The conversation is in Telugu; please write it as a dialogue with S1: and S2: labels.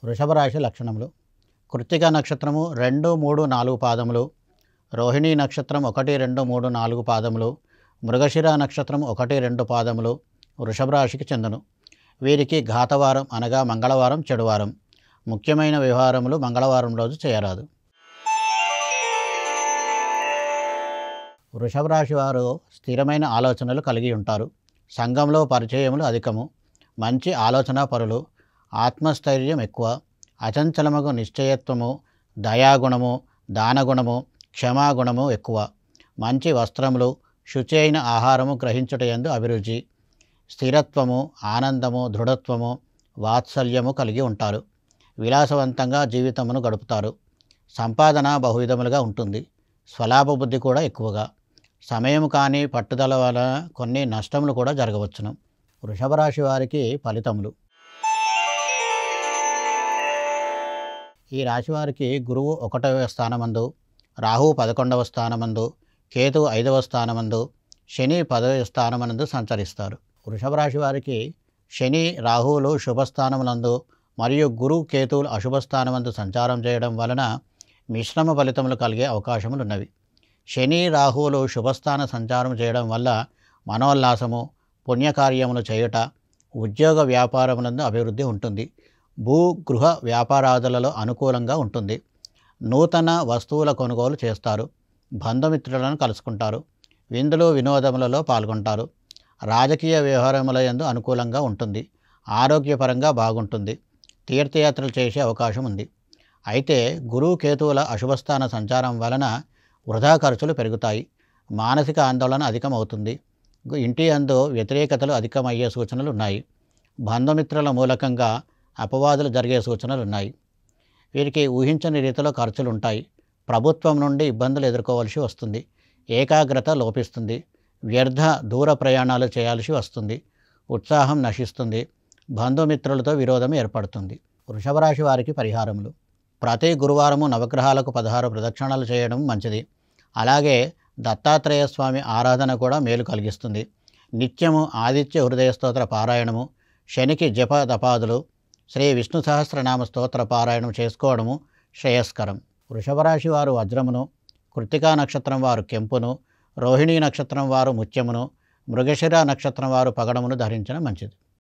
S1: వృషభ రాశి లక్షణములు. కృత్తిక నక్షత్రము 2, 3, 4 పాదములు, రోహిణీ నక్షత్రం 1, 2, 3, 4 పాదములు, మృగశిర నక్షత్రం 1, 2 పాదములు వృషభ రాశికి చెందును. వీరికి ఘాతవారం అనగా మంగళవారం చెడువారం. ముఖ్యమైన వ్యవహారములు మంగళవారం రోజు చేయరాదు. వృషభ రాశి వారు స్థిరమైన ఆలోచనలు కలిగి ఉంటారు. సంఘంలో పరిచయములు అధికము. మంచి ఆలోచన పరులు. ఆత్మస్థైర్యం ఎక్కువ. అచంచలమగు నిశ్చయత్వము, దయాగుణము, దానగుణము, క్షమాగుణము ఎక్కువ. మంచి వస్త్రములు, శుచి అయిన ఆహారము గ్రహించుటయందు అభిరుచి. స్థిరత్వము, ఆనందము, దృఢత్వము, వాత్సల్యము కలిగి ఉంటారు. విలాసవంతంగా జీవితమును గడుపుతారు. సంపాదన బహువిధములుగా ఉంటుంది. స్వలాభ బుద్ధి కూడా ఎక్కువగా. సమయం కానీ పట్టుదల వలన కొన్ని నష్టములు కూడా జరగవచ్చును. వృషభ రాశి వారికి ఫలితములు. ఈ రాశివారికి గురువు 1వ స్థానమందు, రాహువు 11వ స్థానమందు, కేతువు 5వ స్థానమందు, శని 10వ స్థానమందు సంచరిస్తారు. వృషభ రాశి వారికి శని, రాహువులు శుభస్థానములందు మరియు గురు, కేతువులు అశుభ స్థానమందు సంచారం చేయడం వలన మిశ్రమ ఫలితములు కలిగే అవకాశములున్నవి. శని, రాహువులు శుభస్థాన సంచారం చేయడం వల్ల మనోల్లాసము, పుణ్యకార్యములు చేయుట, ఉద్యోగ వ్యాపారములందు అభివృద్ధి ఉంటుంది. భూ, గృహ వ్యాపారాదులలో అనుకూలంగా ఉంటుంది. నూతన వస్తువుల కొనుగోలు చేస్తారు. బంధుమిత్రులను కలుసుకుంటారు. విందులు, వినోదములలో పాల్గొంటారు. రాజకీయ వ్యవహారముల యందు అనుకూలంగా ఉంటుంది. ఆరోగ్యపరంగా బాగుంటుంది. తీర్థయాత్రలు చేసే అవకాశం ఉంది. అయితే గురువు, కేతువుల అశుభస్థాన సంచారం వలన వృధా ఖర్చులు పెరుగుతాయి. మానసిక ఆందోళన అధికమవుతుంది. ఇంటి యందు వ్యతిరేకతలు అధికమయ్యే సూచనలు ఉన్నాయి. బంధుమిత్రుల మూలకంగా అపవాదులు జరిగే సూచనలు ఉన్నాయి. వీరికి ఊహించని రీతిలో ఖర్చులు ఉంటాయి. ప్రభుత్వం నుండి ఇబ్బందులు ఎదుర్కోవాల్సి వస్తుంది. ఏకాగ్రత లోపిస్తుంది. వ్యర్థ దూర ప్రయాణాలు చేయాల్సి వస్తుంది. ఉత్సాహం నశిస్తుంది. బంధుమిత్రులతో విరోధం ఏర్పడుతుంది. వృషభ రాశి వారికి పరిహారములు. ప్రతి గురువారము నవగ్రహాలకు 16 ప్రదక్షిణాలు చేయడం మంచిది. అలాగే దత్తాత్రేయ స్వామి ఆరాధన కూడా మేలు కలిగిస్తుంది. నిత్యము ఆదిత్య హృదయ స్తోత్ర పారాయణము, శనికి జప తపాదులు, శ్రీ విష్ణు సహస్రనామ స్తోత్ర పారాయణం చేసుకోవడము శ్రేయస్కరం. వృషభ రాశి వారు వజ్రమును, కృత్తికా నక్షత్రం వారు కెంపును, రోహిణీ నక్షత్రం వారు ముత్యమును, మృగశిర నక్షత్రం వారు పగడమును ధరించడం మంచిది.